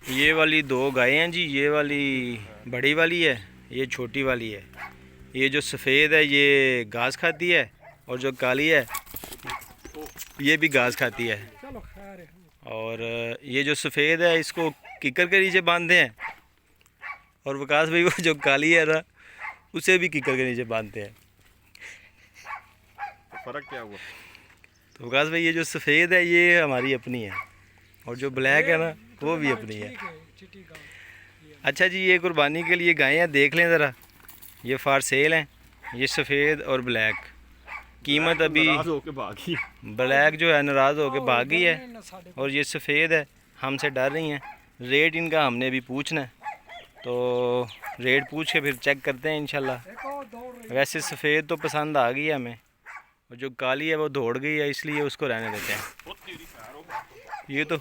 ये वाली दो गायें हैं जी, ये वाली बड़ी वाली है, ये छोटी वाली है। ये जो सफ़ेद है ये घास खाती है और जो काली है ये भी घास खाती है। और ये जो सफ़ेद है इसको किकर के नीचे बांधते हैं और विकास भाई वो जो काली है ना उसे भी किकर के नीचे बांधते हैं। तो फ़र्क क्या हुआ? तो विकास भाई ये जो सफ़ेद है ये हमारी अपनी है और जो ब्लैक है ना वो भी अपनी है। अच्छा जी, ये कुर्बानी के लिए गायें हैं, देख लें ज़रा, ये फार सेल हैं। ये सफ़ेद और ब्लैक, कीमत अभी होके भागी। ब्लैक जो है नाराज़ होके भागी है और ये सफ़ेद है हमसे डर रही हैं। रेट इनका हमने अभी पूछना है, तो रेट पूछ के फिर चेक करते हैं इंशाल्लाह। वैसे सफ़ेद तो पसंद आ गई है हमें और जो काली है वो दौड़ गई है, इसलिए उसको रहने देते हैं। ये तो